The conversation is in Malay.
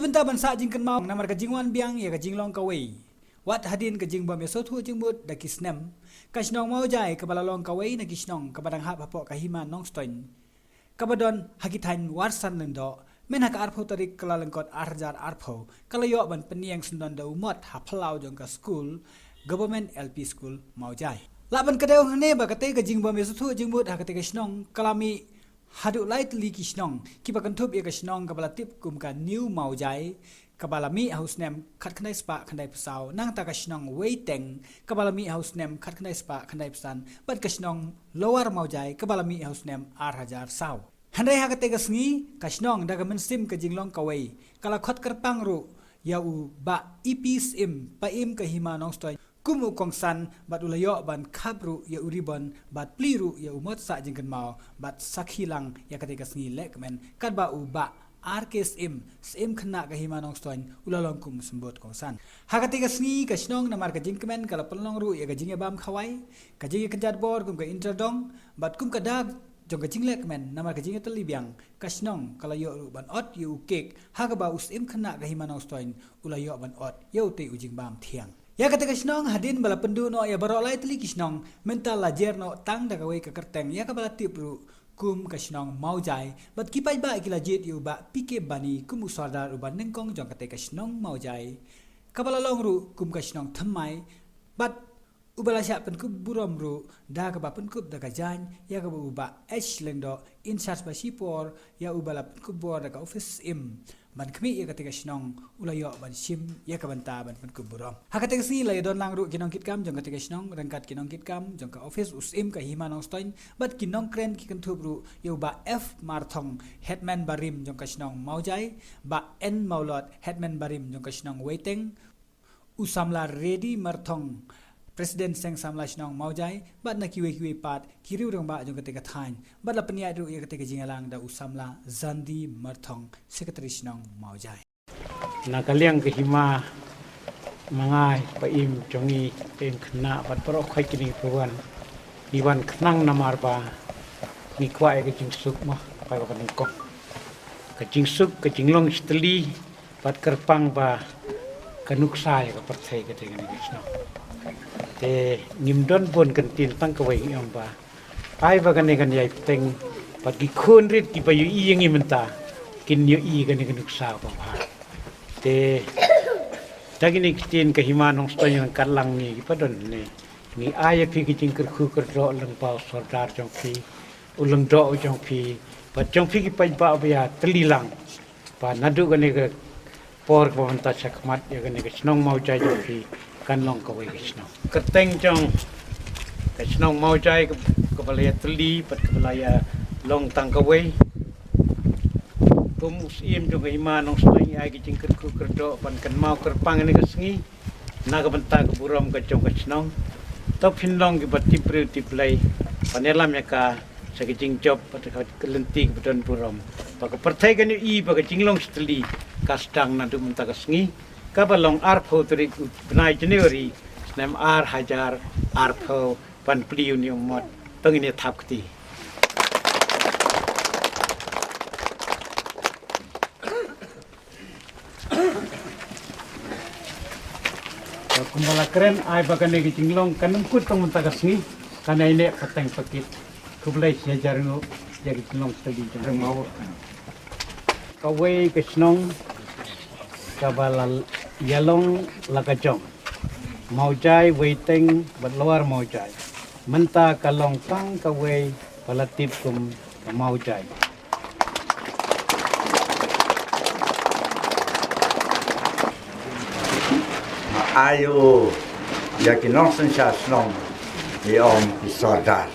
Sebentar bansa jing kan mau namar ka jingwan biang ya ka jinglong kawai. Wat hadin ka jing bam ya sotu jingbut da kisnem. Kasnong mau jai ka balalong kawai na kisnong ka badang hap hapok ka hima nong stoin. Kabadon hakitain warsan lendo men hak arpho tarik kalalengkot arjar arpho kalayo ban peniang sundon da umot haplau jong ka school government LP school mau jai. Laban kadeu hane ba katei ka jing bam ya sotu jingbut hakate kisnong kalami haduk lai teli kisnong kipa kantup ya kisnong kabala tip kum ka new mau jai kabala mi house name khat khnai spa khandai pesau nang ta kisnong waiting kabala mi house name khat khnai spa khandai pesan bat kisnong lower mau jai kabala mi house name 8000 sau handai hakate kasngi kisnong daga mensim ka jinglong kawai kala khot kerpang ru ya u ba ipis im pa im ka hima nong stoi kumu kongsan bat ulayo ban kabru ya uribon bat pliru ya umot sa jingkan mau bat sakhilang ya ketika sengi lekmen kadba uba arkes sim khna ka himanong stoin ulalong kum sembot kongsan ha ketika sengi ka snong namar ka jingkemen kala pelong ru ya ka jinge bam khawai ka jinge kenjat bor kum ka interdong bat kum ka dag jong ka jinglek men namar ka jinge telibiang ka snong kala yo ru ban ot yu kek ha ka ba usim khna ka himanong stoin ulayo ban ot yo te ujing bam thiang. Ya kata kisnong hadin bala pendu no ya barok lai teli kisnong mental lajer no tang da kawai ka kerteng ya ka bala tipru kum kisnong mau jai bat kipai ba ikila jet yu ba pike bani kum usardar uban nengkong jong kata kisnong mau jai ka bala long ru kum kisnong thamai bat ubala sya pen ku burom ru da ka ba pen ku da ka jan ya ka ba h lendo in charge ba sipor ya ubala pen ku bor da ka office im ban kami ya ketika sinong ulayo ban sim ya ka banta ban pen ku burom ha ketika si la don lang ru kinong kitkam jong ketika sinong rangkat kinong kitkam jong ka office usim ka hima nong stoin bat kinong kren ki kan thup ru yu ba f marthong headman barim jong ka sinong maujai ba n maulot headman barim jong ka sinong waiting usamla ready marthong Presiden Seng Samla Sinong Maujai bat na kiwe pat kiriu rong ba jong ketika thain bat la penia ru ya ketika jingalang da usamla Zandi Marthong Secretary Sinong Maujai na kaliang ke hima mangai pa im jongi em khna bat pro khai kini puan iwan khnang namar ba ni kwa ke jing suk ma pa ba ni ko ke jing suk ke jinglong steli bat kerpang ba kanuk sai ka parthai ke tengan ni sno te nimdon bon kantin tang kawai yong ba ai ba kan yai teng pat gi khun rit ki payu i yang imenta kin yo i kan kanuk sa ba te tagini kitin ka himanong sto yang kalang ni padon ni ai phi ki ting ker khu ker ro lang pa sardar jong phi ulang do jong phi pa jong phi ki pai ba ya telilang pa nadu kan ni por ko banta sakmat ya kan ni snong mau chai jong phi kan long kawai kisnong kerteng jong kisnong mau jai ke balaya teli pat ke balaya long tang kawai pumus im jong hima nong stoi ai ki jingker ku kerdo pan kan mau kerpang ni kesengi na ka benta ke burom ke jong kisnong to pinlong ki bat tipre tiplai panelam ya ka sa ki jing job pat ka kelenting bedon burom pa ka perthai kan i pa ka jinglong steli kastang na du menta kesengi kabalong arpho trik benai Januari nem ar hajar arpho pan pliu ni umot pengini thap kti kumbala keren ai bagane ki jinglong kanum kut tong tagasni kana ine pateng pakit kublai hajar no jadi jinglong tadi jeng mau kawai kesnong kabalal yalong lakajong maujai waiting berluar maujai menta kalong tang kawai palatip kum maujai ayo yakin nong sensas nong di om di sardar